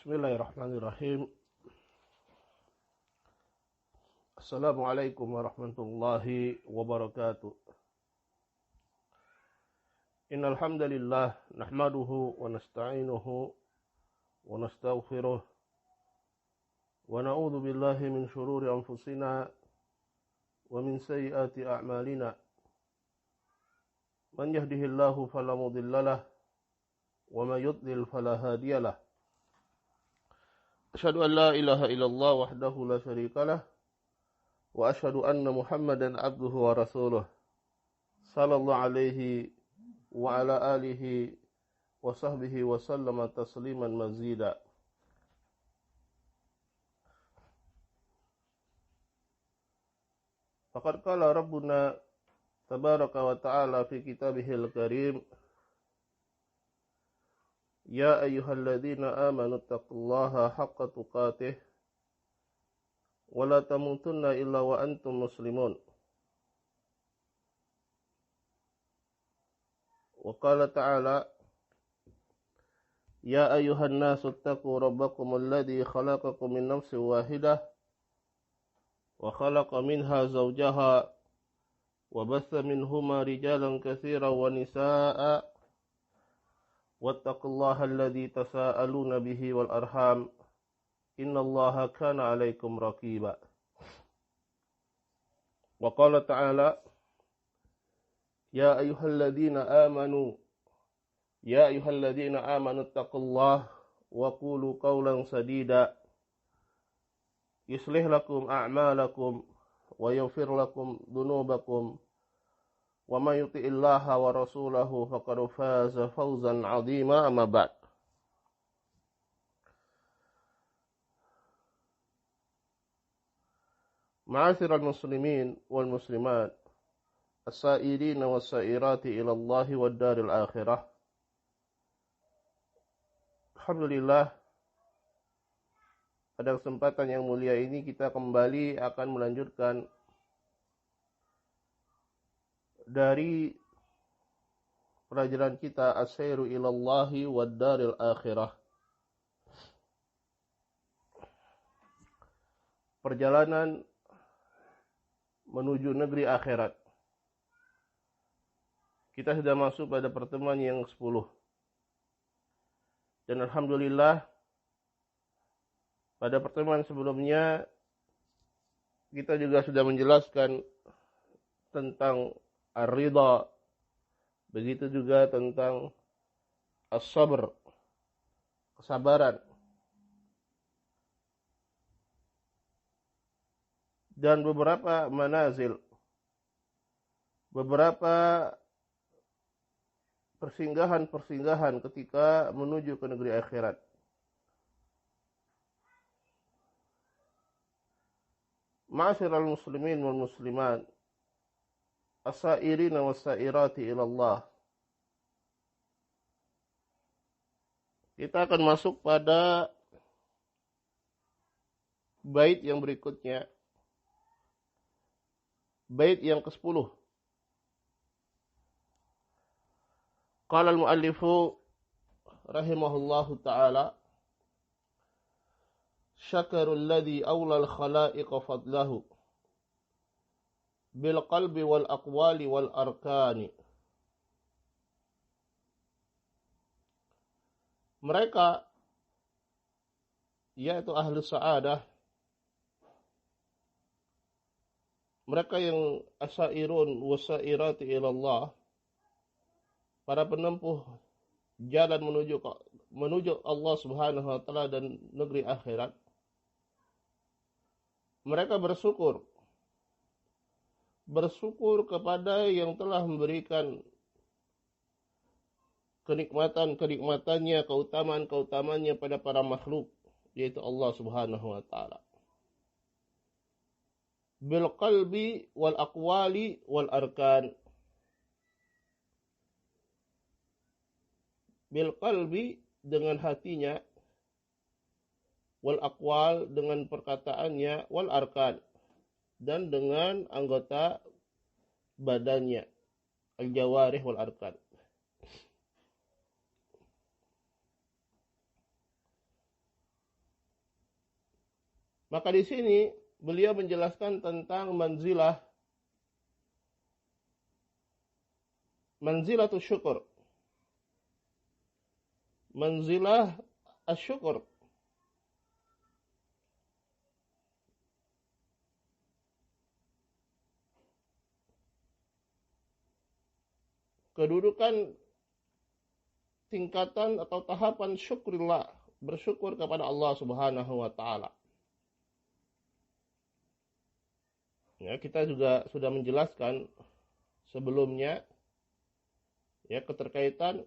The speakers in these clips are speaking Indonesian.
Bismillahirrahmanirrahim. Assalamualaikum warahmatullahi wabarakatuh. Innal hamdalillah nahmaduhu wa nasta'inuhu wa nastaghfiruh wa na'udzu billahi min shururi anfusina wa min sayyiati a'malina. Man yahdihillahu fala mudhillalah wa man yudlil fala hadiyalah. Asyhadu an la ilaha illallah wahdahu la syarikalah wa asyhadu anna Muhammadan abduhu wa rasuluh sallallahu alaihi wa ala alihi wa sahbihi wa sallama tasliman mazida. Faqad qala rabbuna tabaraka wa ta'ala fi kitabihil karim, ya ayyuhalladzina amanu taqullaha haqqa tuqatih wa la tamutunna illa wa antum muslimun. Wa qala ta'ala, ya ayyuhan nasu taqu rabbakum alladzi khalaqakum min nafsin wahidah wa khalaqa minha zawjaha wa bassa minhuma rijalan katsiran wa nisaa'a wattaqullaha alladzi tasaaluna bihi wal arham innallaha kana 'alaikum raqiba. Wa qala ta'ala, ya ayyuhalladzina amanu taqullaha wa qulu qawlan sadida yuslih lakum a'malakum wa yaghfir lakum dhunubakum wa may yuti'illaha wa rasulahu faqad faza fawzan 'azima. Amma ba'd. Ma'asyiral muslimin wal muslimat, as-sa'irina was-sa'irati ila Allah wad daril akhirah. Alhamdulillah, pada kesempatan yang mulia ini kita kembali akan melanjutkan dari pelajaran kita as-sairu ilallahi wad daril akhirah. Perjalanan menuju negeri akhirat. Kita sudah masuk pada pertemuan yang 10. Dan alhamdulillah, pada pertemuan sebelumnya kita juga sudah menjelaskan tentang ar-ridha, begitu juga tentang as-sabr, kesabaran, dan beberapa manazil, beberapa persinggahan-persinggahan ketika menuju ke negeri akhirat. Ma'asyiral muslimin wal muslimat, as-sa'irina was-sa'irati ila Allah. Kita akan masuk pada bait yang berikutnya. Bait yang ke-10. Qala al-muallifu rahimahullahu ta'ala, syakarul ladzi awla al-khalaiqa fadlahu bil qalbi wal aqwali wal arkani. Mereka, yaitu ahli sa'adah, mereka yang asairun wasairati ilallah, para penempuh jalan menuju Allah Subhanahu wa taala dan negeri akhirat, mereka bersyukur kepada yang telah memberikan kenikmatan-kenikmatannya, keutamaan-keutamaannya pada para makhluk, yaitu Allah Subhanahu wa taala. Bil qalbi wal aqwali wal arkan. Bil qalbi dengan hatinya, wal aqwal dengan perkataannya, wal arkan dan dengan anggota badannya, al jawarih wal arkan. Maka di sini beliau menjelaskan tentang manzilatus syukur. Manzilah asyukur. Kedudukan tingkatan atau tahapan syukrillah, bersyukur kepada Allah Subhanahu wa taala. Ya, kita juga sudah menjelaskan sebelumnya ya keterkaitan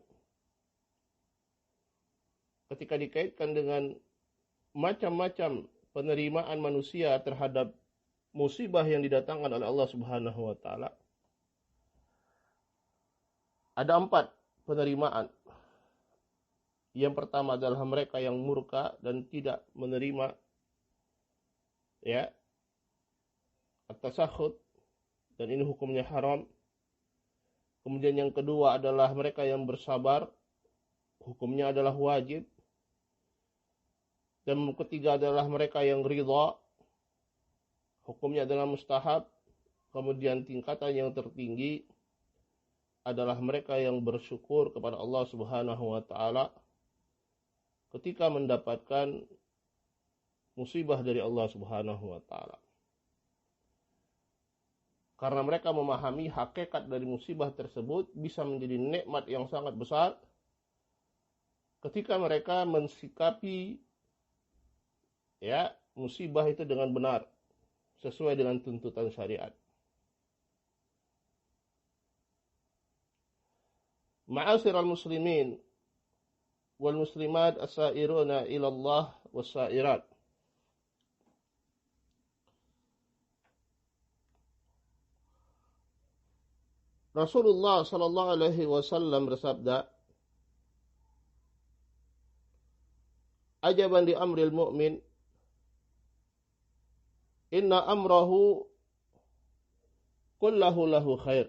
ketika dikaitkan dengan macam-macam penerimaan manusia terhadap musibah yang didatangkan oleh Allah Subhanahu wa taala. Ada 4 penerimaan. Yang pertama adalah mereka yang murka dan tidak menerima ya at-tasakhut, dan ini hukumnya haram. Kemudian yang kedua adalah mereka yang bersabar, hukumnya adalah wajib. Dan yang ketiga adalah mereka yang ridha, hukumnya adalah mustahab. Kemudian tingkatan yang tertinggi adalah mereka yang bersyukur kepada Allah Subhanahu wa taala ketika mendapatkan musibah dari Allah Subhanahu wa taala. Karena mereka memahami hakikat dari musibah tersebut bisa menjadi nikmat yang sangat besar ketika mereka mensikapi ya musibah itu dengan benar sesuai dengan tuntutan syariat. Ma'asyiral muslimin wal muslimat as-sa'iruna ila Allah was-sa'irat. Rasulullah sallallahu alaihi wasallam bersabda, "Ajaban li amril mu'min, inna amrahu kullahu lahu khair."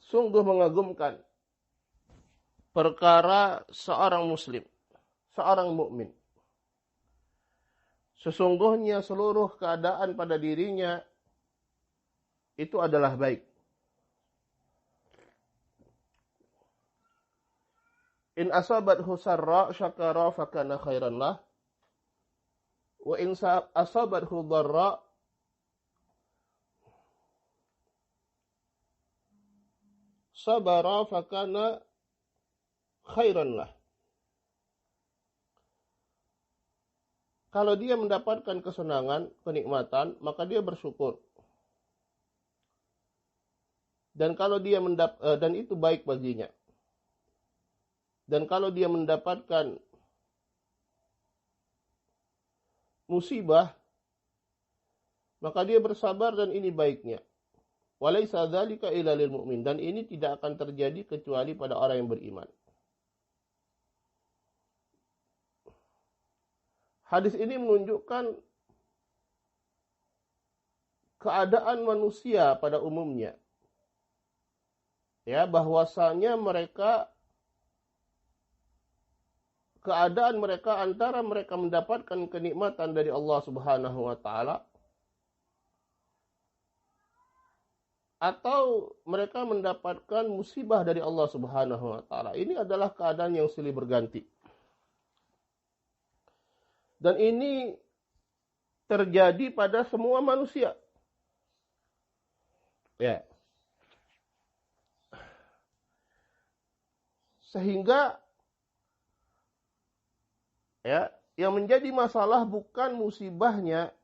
Sungguh mengagumkan perkara seorang muslim, seorang mukmin. Sesungguhnya seluruh keadaan pada dirinya itu adalah baik. In asabathu sarra syakara fakana khairan lah. Wa in asabathu dharra sabara fakana khairan lah. Kalau dia mendapatkan kesenangan, kenikmatan, maka dia bersyukur. Dan kalau dia dan itu baik baginya. Dan kalau dia mendapatkan musibah, maka dia bersabar dan ini baiknya. Walaisa dzalika illa lil mu'min, dan ini tidak akan terjadi kecuali pada orang yang beriman. Hadis ini menunjukkan keadaan manusia pada umumnya. Ya, bahwasanya keadaan mereka antara mereka mendapatkan kenikmatan dari Allah Subhanahu wa taala atau mereka mendapatkan musibah dari Allah Subhanahu wa taala. Ini adalah keadaan yang silih berganti. Dan ini terjadi pada semua manusia. Ya. Sehingga ya, yang menjadi masalah bukan musibahnya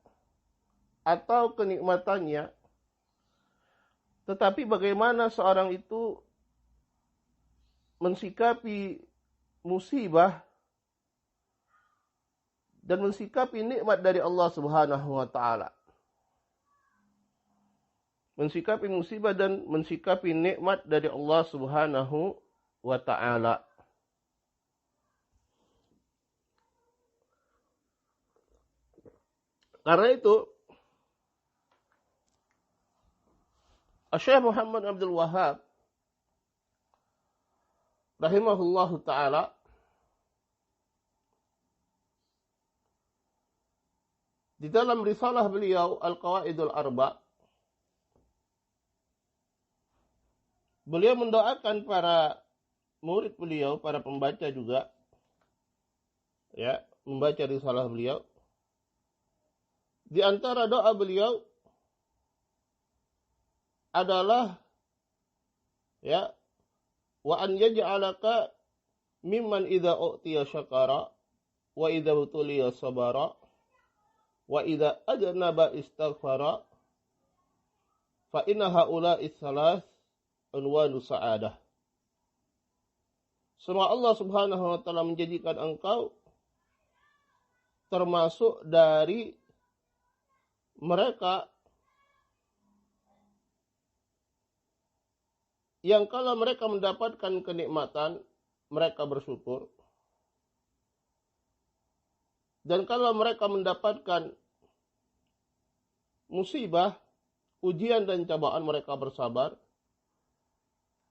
atau kenikmatannya, tetapi bagaimana seorang itu mensikapi musibah dan mensikapi nikmat dari Allah Subhanahu wa taala. Mensikapi musibah dan mensikapi nikmat dari Allah Subhanahu wa taala. Karena itu Syekh Muhammad Abdul Wahhab rahimahullahu taala Di dalam risalah beliau Al-Qawaidul Arba, beliau mendoakan para murid beliau, para pembaca juga, ya, membaca risalah beliau. Di antara doa beliau adalah, ya, wa an yaj'alaka mimman idza u'tiya syakara wa idza utuliya sabara wa idza ajnaba istaghfara fa inna haula'i tsalas unwanu sa'adah. Semoga Allah Subhanahu wa taala menjadikan engkau termasuk dari mereka yang kalau mereka mendapatkan kenikmatan, mereka bersyukur. Dan kalau mereka mendapatkan musibah, ujian dan cobaan, mereka bersabar.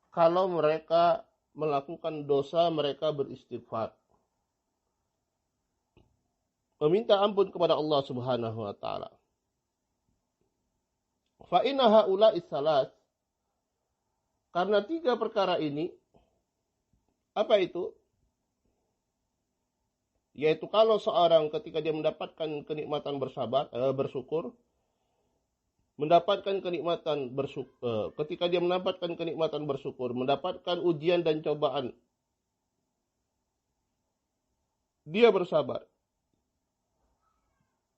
Kalau mereka melakukan dosa, mereka beristighfar, meminta ampun kepada Allah Subhanahu wa taala. Fa inna haula'i tsalas, karena 3 perkara ini, apa itu? Yaitu kalau seorang ketika dia mendapatkan kenikmatan bersyukur, mendapatkan kenikmatan ketika dia mendapatkan kenikmatan bersyukur, mendapatkan ujian dan cobaan, dia bersabar.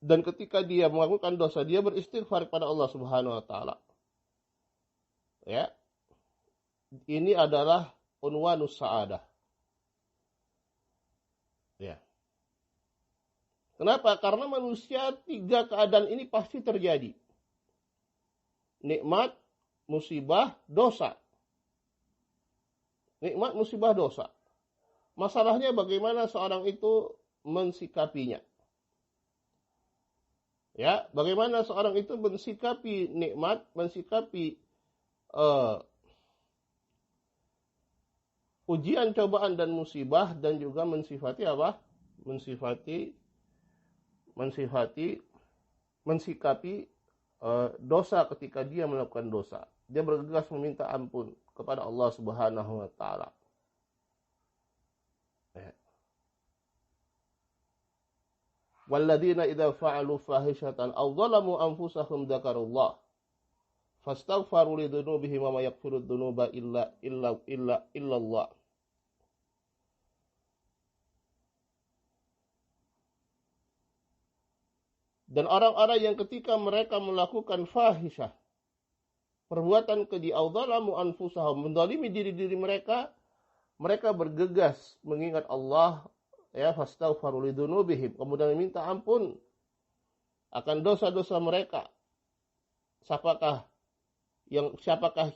Dan ketika dia melakukan dosa, dia beristighfar kepada Allah Subhanahu wa taala. Ya. Ini adalah unwanus sa'adah. Ya. Kenapa? Karena manusia 3 keadaan ini pasti terjadi. Nikmat, musibah, dosa. Nikmat, musibah, dosa. Masalahnya bagaimana seorang itu mensikapinya. Ya, bagaimana seorang itu mensikapi nikmat, mensikapi ujian, cobaan dan musibah, dan juga mensifati apa? Mensikapi dosa ketika dia melakukan dosa. Dia bergegas meminta ampun kepada Allah Subhanahu wa taala. Walladzina idza fa'alu fahishatan aw dhalamu anfusahum dzakarullah fastaghfaru li dzunubihim wa may yaghfiru dzunuba illa Allah. Dan orang-orang yang ketika mereka melakukan fahisyah, perbuatan keji, aw dhalamu anfusahum, mendolimi diri-diri mereka, mereka bergegas mengingat Allah, ya, fastaghfaru li dzunubihim, kemudian meminta ampun akan dosa-dosa mereka. Siapakah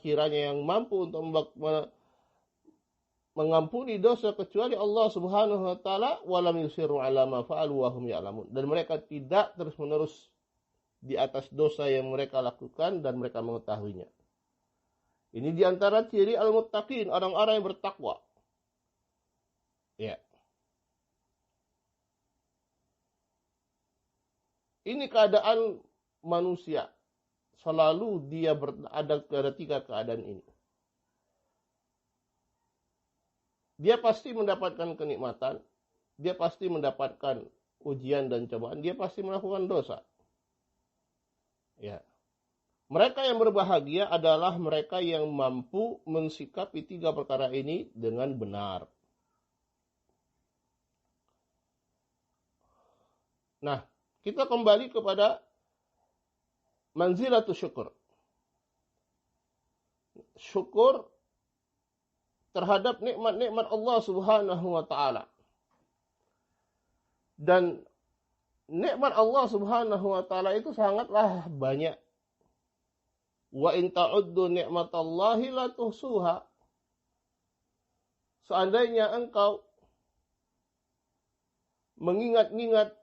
kiranya yang mampu untuk mengampuni dosa kecuali Allah Subhanahu wa taala, walam yusiru ala ma fa'alu wa hum ya'lamun. Dan mereka tidak terus-menerus di atas dosa yang mereka lakukan dan mereka mengetahuinya. Ini diantara ciri al-muttaqin, orang-orang yang bertakwa. Ya. Ini keadaan manusia. Selalu dia ada 3 keadaan ini. Dia pasti mendapatkan kenikmatan, dia pasti mendapatkan ujian dan cobaan, dia pasti melakukan dosa. Ya. Mereka yang berbahagia adalah mereka yang mampu mensikapi 3 perkara ini dengan benar. Nah, kita kembali kepada manzilatus syukur. Syukur terhadap nikmat-nikmat Allah Subhanahu wa taala. Dan nikmat Allah Subhanahu wa taala itu sangatlah banyak. Wa in ta'uddu ni'matallahi la tuhsuha. Seandainya engkau mengingat-ingat,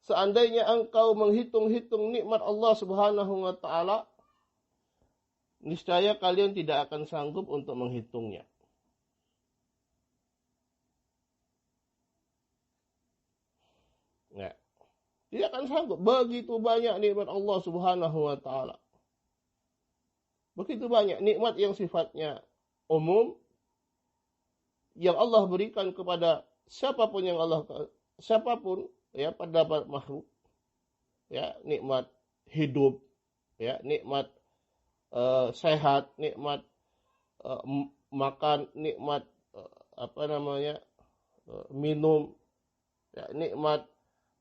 seandainya engkau menghitung-hitung nikmat Allah Subhanahu wa taala, niscaya kalian tidak akan sanggup untuk menghitungnya. Ya. Tidak akan sanggup. Begitu banyak nikmat Allah Subhanahu wa taala. Begitu banyak nikmat yang sifatnya umum yang Allah berikan kepada siapapun ya pada makhluk, ya, nikmat hidup, ya, nikmat sehat, nikmat makan, nikmat minum, ya, nikmat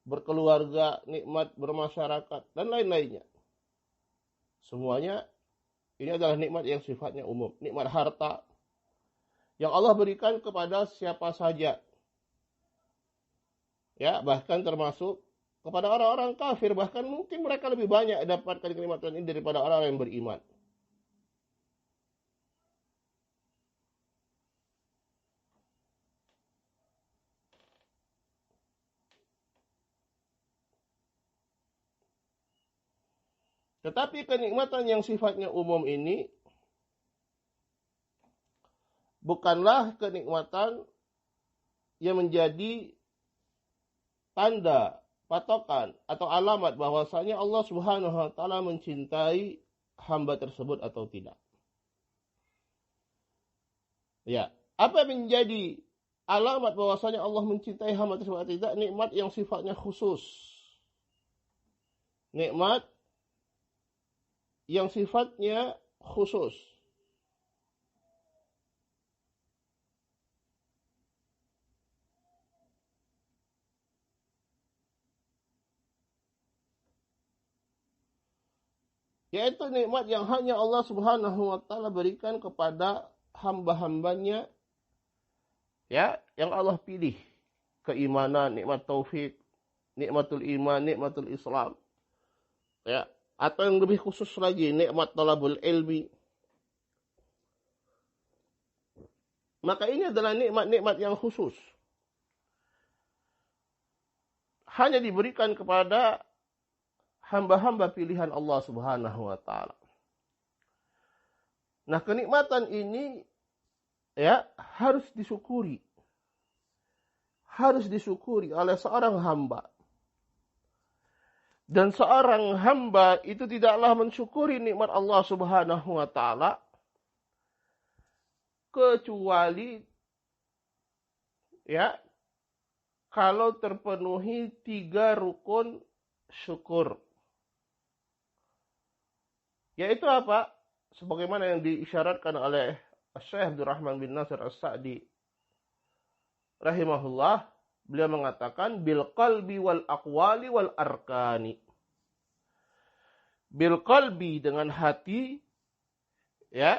berkeluarga, nikmat bermasyarakat, dan lain-lainnya. Semuanya ini adalah nikmat yang sifatnya umum. Nikmat harta yang Allah berikan kepada siapa saja. Ya, bahkan termasuk kepada orang-orang kafir. Bahkan mungkin mereka lebih banyak dapatkan kenikmatan ini daripada orang yang beriman. Tetapi kenikmatan yang sifatnya umum ini bukanlah kenikmatan yang menjadi tanda, patokan, atau alamat bahwasanya Allah Subhanahu wa taala mencintai hamba tersebut atau tidak. Ya, apa yang menjadi alamat bahwasanya Allah mencintai hamba tersebut atau tidak? Nikmat yang sifatnya khusus. Nikmat yang sifatnya khusus. Yaitu nikmat yang hanya Allah Subhanahu wa taala berikan kepada hamba-hambanya, ya, yang Allah pilih. Keimanan, nikmat taufik, nikmatul iman, nikmatul Islam. Ya, atau yang lebih khusus lagi, nikmat talabul ilmi. Maka ini adalah nikmat-nikmat yang khusus. Hanya diberikan kepada hamba-hamba pilihan Allah Subhanahu wa taala. Nah, kenikmatan ini, ya, harus disyukuri. Harus disyukuri oleh seorang hamba. Dan seorang hamba itu tidaklah mensyukuri nikmat Allah Subhanahu wa taala kecuali, ya, kalau terpenuhi 3 rukun syukur. Yaitu apa? Sebagaimana yang diisyaratkan oleh Syekh Abdul Rahman bin Nasir As-Sa'di rahimahullah, beliau mengatakan bil qalbi wal aqwali wal arkani. Bil qalbi dengan hati, ya,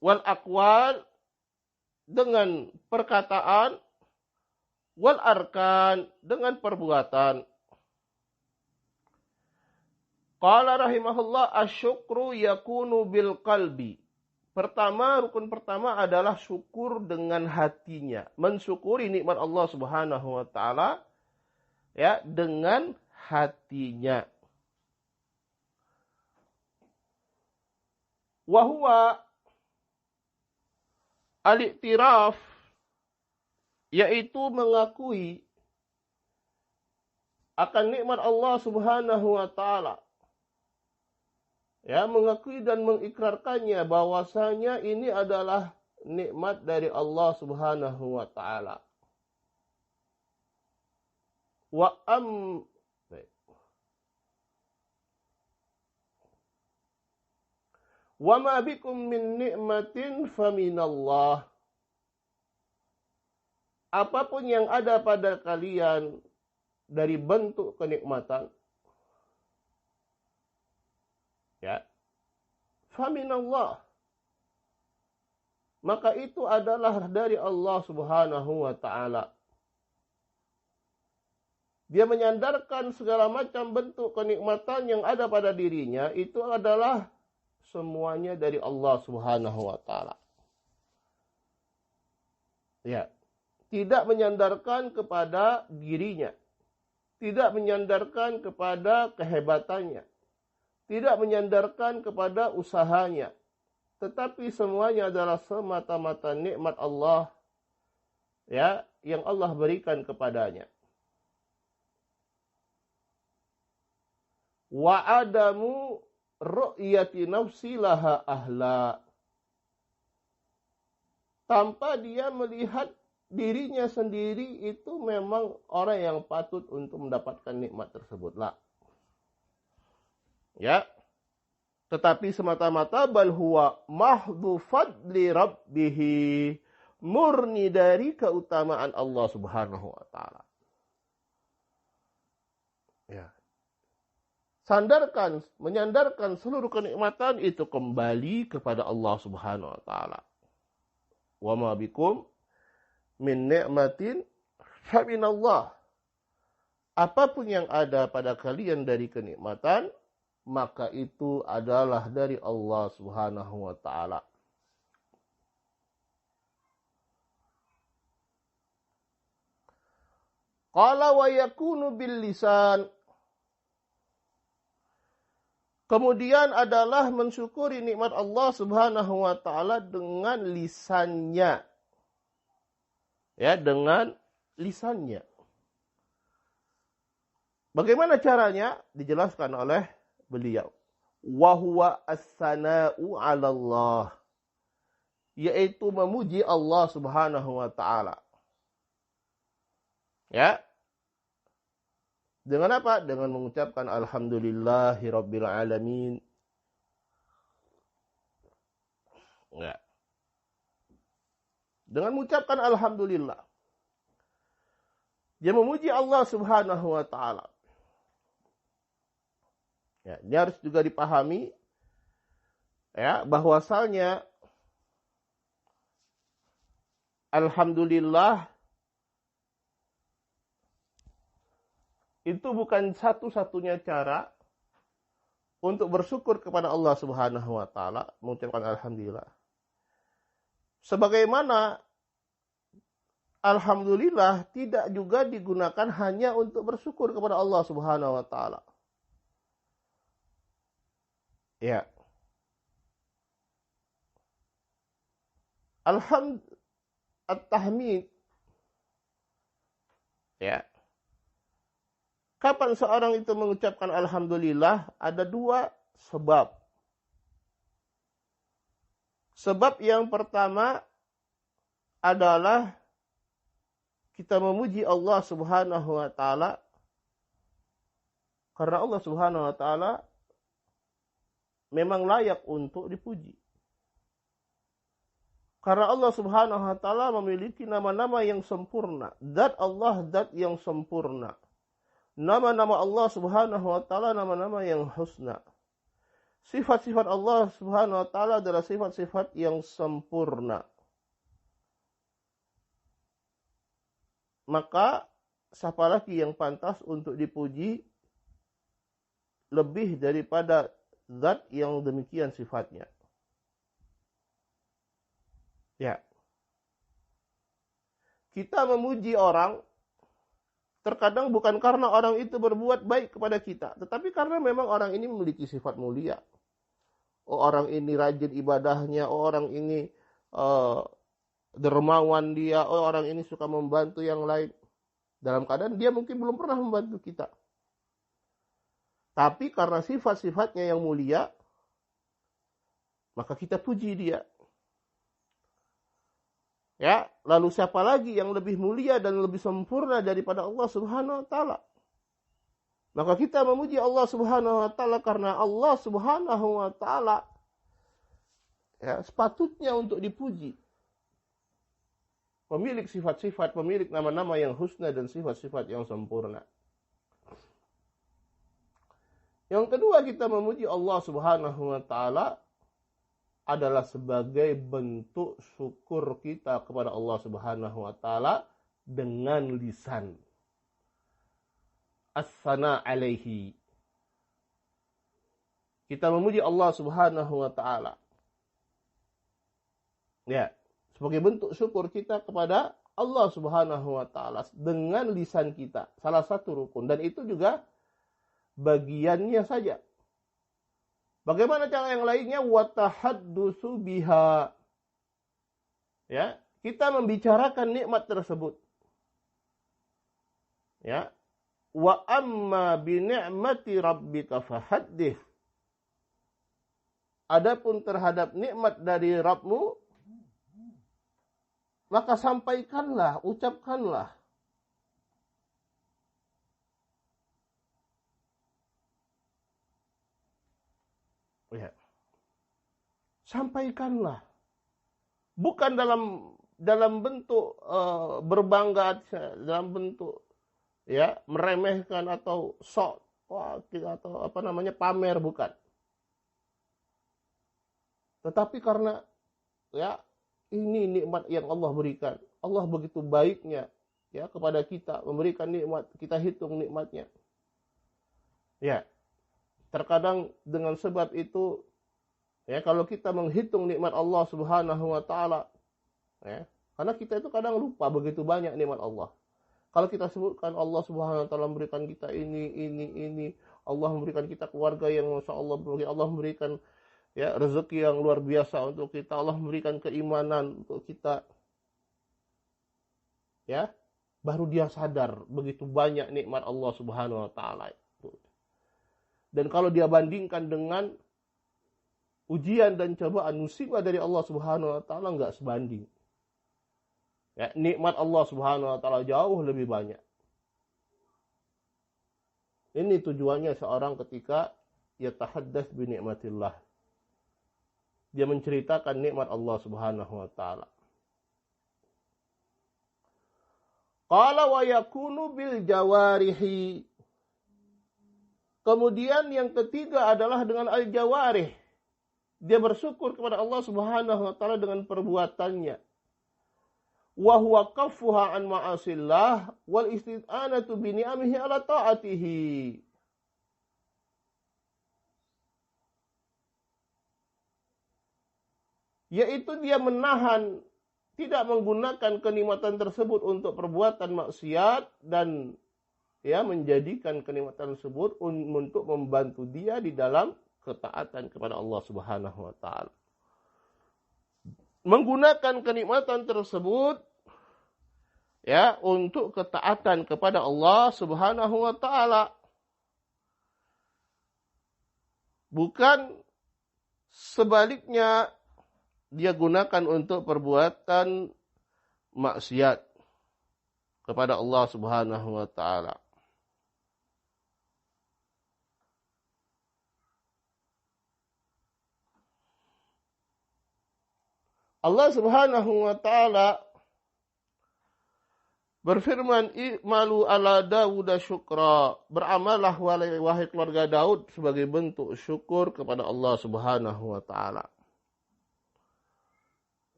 wal aqwal dengan perkataan, wal arkan dengan perbuatan. Qala rahimahullah asyukru yakunu bil qalbi. Pertama, rukun pertama adalah syukur dengan hatinya. Mensyukuri nikmat Allah Subhanahu wa taala, ya, dengan hatinya. Wa huwa al-i'tiraf, yaitu mengakui akan nikmat Allah Subhanahu wa taala. Ya, mengakui dan mengikrarkannya bahwasanya ini adalah nikmat dari Allah Subhanahu wa taala. Wa ma bikum min ni'matin faminallah. Apapun yang ada pada kalian dari bentuk kenikmatan, ya, faminallah, maka itu adalah dari Allah Subhanahu wa taala. Dia menyandarkan segala macam bentuk kenikmatan yang ada pada dirinya itu adalah semuanya dari Allah Subhanahu wa taala. Ya, tidak menyandarkan kepada dirinya, tidak menyandarkan kepada kehebatannya, tidak menyandarkan kepada usahanya, tetapi semuanya adalah semata-mata nikmat Allah, ya, yang Allah berikan kepadanya. wa adamu ru'yati nafsi laha ahla. Tanpa dia melihat dirinya sendiri itu memang orang yang patut untuk mendapatkan nikmat tersebutlah. Ya. Tetapi semata-mata bal huwa mahdhu fadli rabbih, murni dari keutamaan Allah Subhanahu wa taala. Ya. Menyandarkan seluruh kenikmatan itu kembali kepada Allah Subhanahu wa taala. Wa ma bikum min ni'matin fa minallah. Apapun yang ada pada kalian dari kenikmatan, maka itu adalah dari Allah Subhanahu wa taala. Qala wa yakunu bil lisan. Kemudian adalah mensyukuri nikmat Allah Subhanahu wa taala dengan lisannya. Ya, dengan lisannya. Bagaimana caranya? Dijelaskan oleh beliau. Wa huwa as-sana'u 'ala Allah. Yaitu memuji Allah Subhanahu wa taala. Ya. Dengan apa? Dengan mengucapkan alhamdulillahirabbil alamin. Ya. Dengan mengucapkan alhamdulillah. Dia memuji Allah Subhanahu wa taala. Ya, ini harus juga dipahami ya, bahwasalnya alhamdulillah itu bukan satu-satunya cara untuk bersyukur kepada Allah Subhanahu wa taala, mengucapkan alhamdulillah. Sebagaimana alhamdulillah tidak juga digunakan hanya untuk bersyukur kepada Allah Subhanahu wa taala. Ya. At-tahmid. Ya. Kapan seorang itu mengucapkan alhamdulillah? Ada dua sebab. Sebab yang pertama adalah kita memuji Allah Subhanahu wa taala karena Allah Subhanahu wa taala memang layak untuk dipuji. Karena Allah Subhanahu wa taala memiliki nama-nama yang sempurna. Zat Allah zat yang sempurna. Nama-nama Allah Subhanahu wa taala nama-nama yang husna. Sifat-sifat Allah Subhanahu wa taala adalah sifat-sifat yang sempurna. Maka siapa lagi yang pantas untuk dipuji lebih daripada zat yang demikian sifatnya? Ya. Kita memuji orang terkadang bukan karena orang itu berbuat baik kepada kita, tetapi karena memang orang ini memiliki sifat mulia. Oh, orang ini rajin ibadahnya, oh, orang ini dermawan dia, oh, orang ini suka membantu yang lain. Dalam keadaan dia mungkin belum pernah membantu kita. Tapi karena sifat-sifatnya yang mulia, maka kita puji dia. Ya, lalu siapa lagi yang lebih mulia dan lebih sempurna daripada Allah Subhanahu wa taala? Maka kita memuji Allah Subhanahu wa taala karena Allah Subhanahu wa taala ya, sepatutnya untuk dipuji. Pemilik sifat-sifat, pemilik nama-nama yang husna dan sifat-sifat yang sempurna. Yang kedua, kita memuji Allah Subhanahu wa taala adalah sebagai bentuk syukur kita kepada Allah Subhanahu wa taala dengan lisan. As-sana alaihi. Kita memuji Allah Subhanahu wa taala. Ya, sebagai bentuk syukur kita kepada Allah Subhanahu wa taala dengan lisan kita. Salah satu rukun, dan itu juga bagiannya saja. Bagaimana cara yang lainnya? Watahaddusu biha. Ya, kita membicarakan nikmat tersebut. Ya. Wa amma bi ni'mati rabbika fahaddits. Adapun terhadap nikmat dari Rabbmu, maka sampaikanlah, ucapkanlah. Ya. Sampaikanlah. Bukan dalam bentuk berbangga, dalam bentuk ya meremehkan atau sok atau apa namanya pamer, bukan. Tetapi karena ya ini nikmat yang Allah berikan. Allah begitu baiknya ya kepada kita, memberikan nikmat, kita hitung nikmatnya. Ya. Terkadang dengan sebab itu ya kalau kita menghitung nikmat Allah Subhanahu wa taala ya, karena kita itu kadang lupa begitu banyak nikmat Allah. Kalau kita sebutkan Allah Subhanahu wa taala memberikan kita ini, Allah memberikan kita keluarga yang Masya Allah, Allah memberikan ya rezeki yang luar biasa untuk kita, Allah memberikan keimanan untuk kita, ya baru dia sadar begitu banyak nikmat Allah Subhanahu wa taala itu. Dan kalau dia bandingkan dengan ujian dan cobaan musibah dari Allah Subhanahu wa taala, enggak sebanding. Ya, nikmat Allah Subhanahu wa taala jauh lebih banyak. Ini tujuannya seorang ketika yatahaddats bi nikmatillah. Dia menceritakan nikmat Allah Subhanahu wa taala. Qala wa yakunu bil jawarihi. Kemudian yang ketiga adalah dengan al-jawarih. Dia bersyukur kepada Allah Subhanahu wa taala dengan perbuatannya. Wa huwa kaffuha an ma'asillah wal istid'anatu bi ni'amihi ala ta'atihi. Yaitu dia menahan, tidak menggunakan kenikmatan tersebut untuk perbuatan maksiat dan ya menjadikan kenikmatan tersebut untuk membantu dia di dalam ketaatan kepada Allah Subhanahu wa taala. Menggunakan kenikmatan tersebut ya untuk ketaatan kepada Allah Subhanahu wa taala. Bukan sebaliknya dia gunakan untuk perbuatan maksiat kepada Allah Subhanahu wa taala. Allah Subhanahu wa taala berfirman, "I'malu ala Dawud syukra." Beramallah wahai keluarga Daud sebagai bentuk syukur kepada Allah Subhanahu wa taala.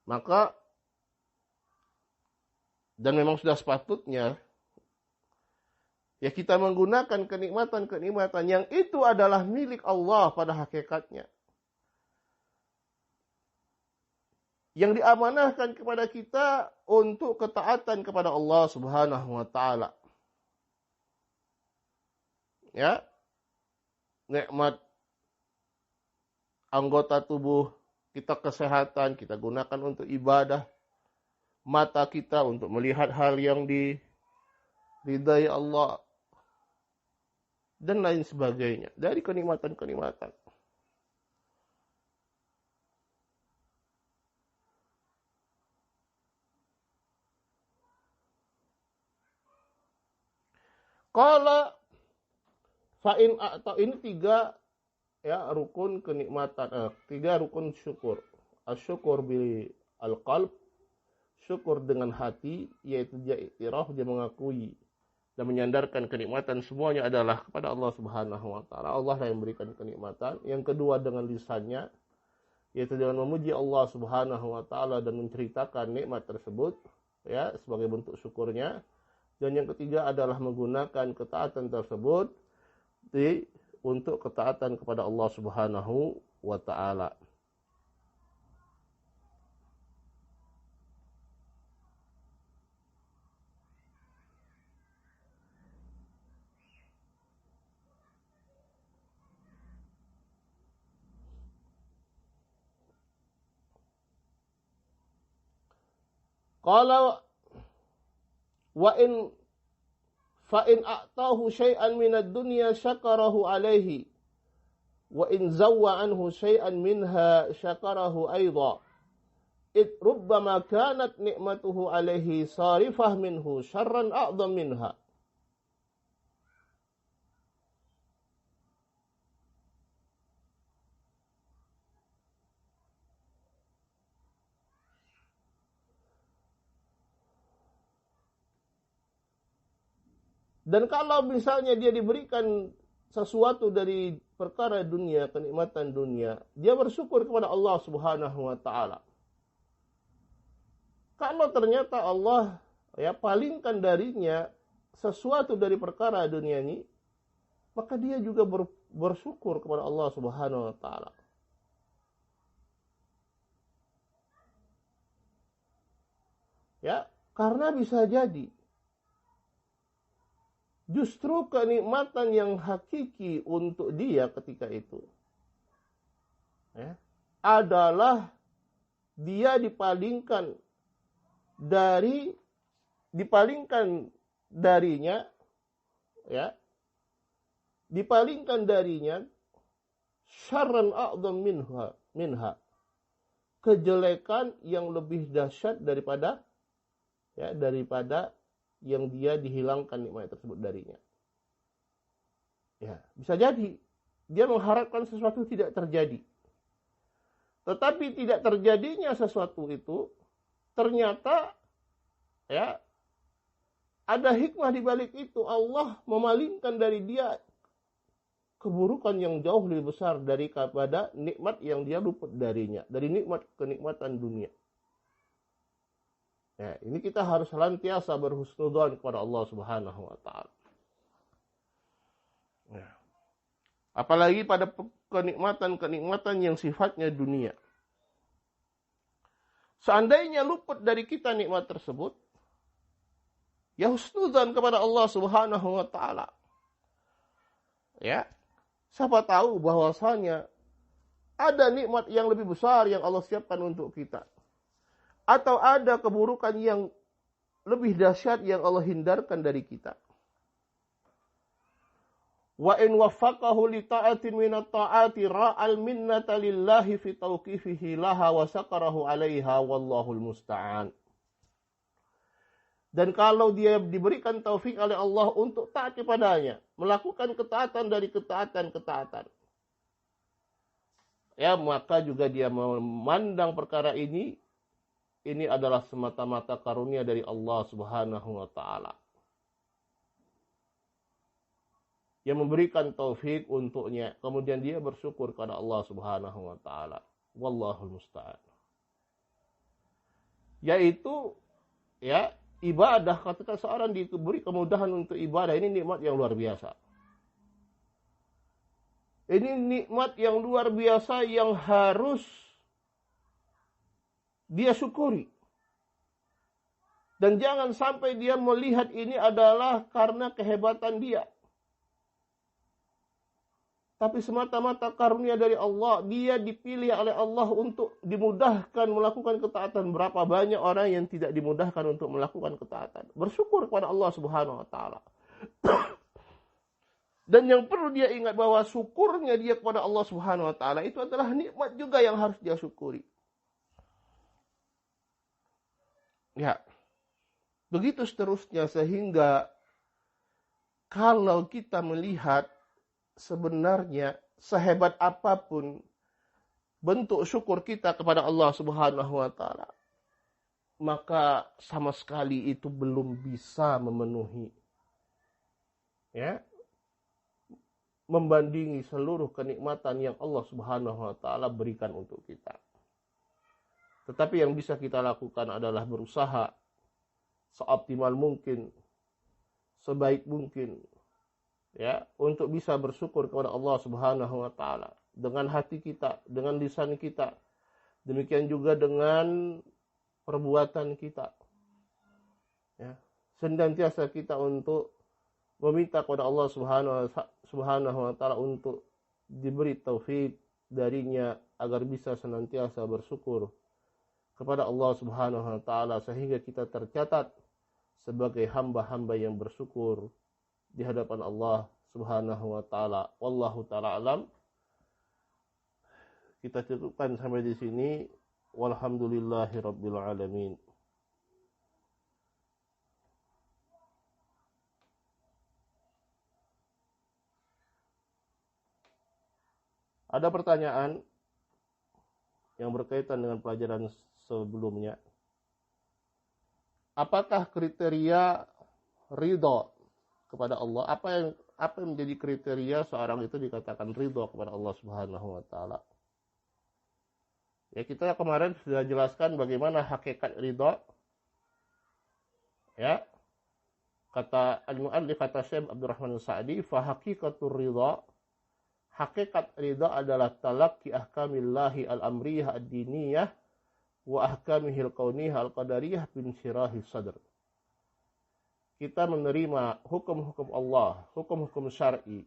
Maka dan memang sudah sepatutnya ya kita menggunakan kenikmatan-kenikmatan yang itu adalah milik Allah pada hakikatnya. Yang diamanahkan kepada kita untuk ketaatan kepada Allah Subhanahu wa taala. Ya. Nikmat anggota tubuh kita, kesehatan kita gunakan untuk ibadah. Mata kita untuk melihat hal yang diridai Allah dan lain sebagainya dari kenikmatan-kenikmatan. Qala fa'in atau ini tiga ya rukun kenikmatan, tiga rukun syukur. Asyukur bil al-qalb, syukur dengan hati, yaitu dia iktiraf, dia mengakui dan menyandarkan kenikmatan semuanya adalah kepada Allah Subhanahu wa taala. Allah yang memberikan kenikmatan. Yang kedua dengan lisannya, yaitu dengan memuji Allah Subhanahu wa taala dan menceritakan nikmat tersebut ya sebagai bentuk syukurnya. Dan yang ketiga adalah menggunakan ketaatan tersebut untuk ketaatan kepada Allah Subhanahu wa taala. Qala wa in fa in a'tahu syai'an minad dunya syakarahu alaihi wa in zawwa anhu syai'an minha syakarahu aidha id rubbama kanat ni'matuhu alaihi sarifah minhu syarran a'dham minha. Dan kalau misalnya dia diberikan sesuatu dari perkara dunia, kenikmatan dunia, dia bersyukur kepada Allah Subhanahu wa taala. Kalau ternyata Allah palingkan darinya sesuatu dari perkara dunia ini, maka dia juga bersyukur kepada Allah Subhanahu wa taala. Ya, karena bisa jadi justru kenikmatan yang hakiki untuk dia ketika itu adalah dia dipalingkan darinya syarran a'dham minha kejelekan yang lebih dahsyat daripada yang dia dihilangkan nikmat tersebut darinya. Ya, bisa jadi dia mengharapkan sesuatu tidak terjadi. Tetapi tidak terjadinya sesuatu itu ternyata ada hikmah di balik itu. Allah memalingkan dari dia keburukan yang jauh lebih besar daripada nikmat yang dia luput darinya, dari kenikmatan dunia. Ya, ini kita harus senantiasa berhusnudzon kepada Allah Subhanahu wa taala. Ya. Apalagi pada kenikmatan yang sifatnya dunia. Seandainya luput dari kita nikmat tersebut, ya husnudzon kepada Allah Subhanahu wa taala. Ya. Siapa tahu bahwasanya ada nikmat yang lebih besar yang Allah siapkan untuk kita. Atau ada keburukan yang lebih dahsyat yang Allah hindarkan dari kita. Wa in waffaqahu li ta'atin minat ta'ati ra'al minnata lillahi fi tauqifihi laha wa sakarahu 'alaiha wallahul musta'an. Dan kalau dia diberikan taufik oleh Allah untuk taat kepadanya, melakukan ketaatan dari ketaatan, ya maka juga dia memandang perkara ini adalah semata-mata karunia dari Allah Subhanahu wa taala. Yang memberikan taufik untuknya, kemudian dia bersyukur kepada Allah Subhanahu wa taala. Wallahul musta'an. Yaitu ibadah, ketika seorang diberi kemudahan untuk ibadah, ini nikmat yang luar biasa. Ini nikmat yang luar biasa yang harus dia syukuri. Dan jangan sampai dia melihat ini adalah karena kehebatan dia. Tapi semata-mata karunia dari Allah. Dia dipilih oleh Allah untuk dimudahkan melakukan ketaatan. Berapa banyak orang yang tidak dimudahkan untuk melakukan ketaatan. Bersyukur kepada Allah Subhanahu wa taala. Dan yang perlu dia ingat bahwa syukurnya dia kepada Allah Subhanahu wa taala itu adalah nikmat juga yang harus dia syukuri. Ya, begitu seterusnya, sehingga kalau kita melihat sebenarnya sehebat apapun bentuk syukur kita kepada Allah Subhanahu wa taala, maka sama sekali itu belum bisa memenuhi membandingi seluruh kenikmatan yang Allah Subhanahu wa taala berikan untuk kita. Tetapi yang bisa kita lakukan adalah berusaha seoptimal mungkin, sebaik mungkin, untuk bisa bersyukur kepada Allah Subhanahu wa taala dengan hati kita, dengan lisan kita, demikian juga dengan perbuatan kita. Senantiasa kita untuk meminta kepada Allah Subhanahu wa taala untuk diberi taufik darinya agar bisa senantiasa bersyukur kepada Allah Subhanahu wa taala, sehingga kita tercatat sebagai hamba-hamba yang bersyukur di hadapan Allah Subhanahu wa taala. Wallahu taala alam. Kita cukupkan sampai di sini. Walhamdulillahirabbil alamin. Ada pertanyaan yang berkaitan dengan pelajaran sebelumnya. Apakah kriteria ridho kepada Allah? Apa yang menjadi kriteria seorang itu dikatakan ridho kepada Allah Subhanahu wa taala? Ya, kita kemarin sudah jelaskan bagaimana hakikat ridho. Ya. Kata al-muallif, kata Syekh Abdurrahman Sa'di, fa haqiqatur ridho, hakikat ridha adalah talaqi ahkamillahi al-amriyah ad-diniyah wa ahkamihil kauniyah al-qadariyah bin syirahi sadr. Kita menerima hukum-hukum Allah, hukum-hukum syar'i,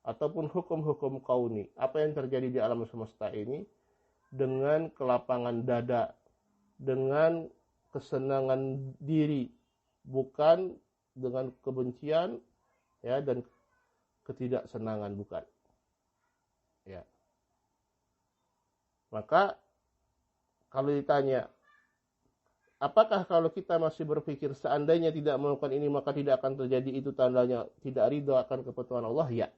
ataupun hukum-hukum kauni, apa yang terjadi di alam semesta ini, dengan kelapangan dada, dengan kesenangan diri, bukan dengan kebencian, ya, dan ketidaksenangan, bukan. Ya. Maka kalau ditanya, apakah kalau kita masih berpikir seandainya tidak melakukan ini maka tidak akan terjadi, itu tandanya tidak ridha akan ketentuan Allah? Ya.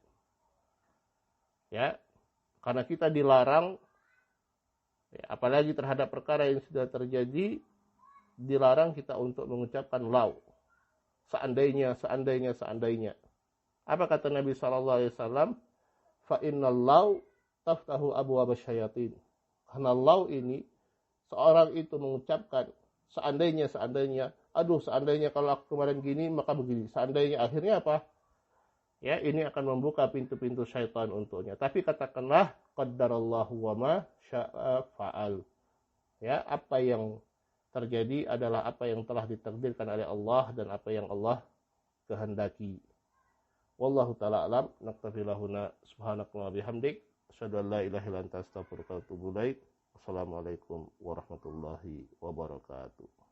Ya. Karena kita dilarang, ya, apalagi terhadap perkara yang sudah terjadi, dilarang kita untuk mengucapkan lau. Seandainya. Apa kata Nabi SAW? Fa innal law taftahu abwaab asyayatin. Karena law ini, seorang itu mengucapkan seandainya, aduh seandainya kalau aku kemarin gini maka begini, seandainya, akhirnya apa? Ya, ini akan membuka pintu-pintu syaitan untuknya. Tapi katakanlah qaddarallahu wa ma syaa fa'al. Ya, apa yang terjadi adalah apa yang telah ditakdirkan oleh Allah dan apa yang Allah kehendaki. Wallahu ta'ala alam. Naktafi lahuna subhanakallah bihamdik. Asyhadu an la ilaha illa anta astaghfiruka wa atubu ilaik. Wassalamualaikum warahmatullahi wabarakatuh.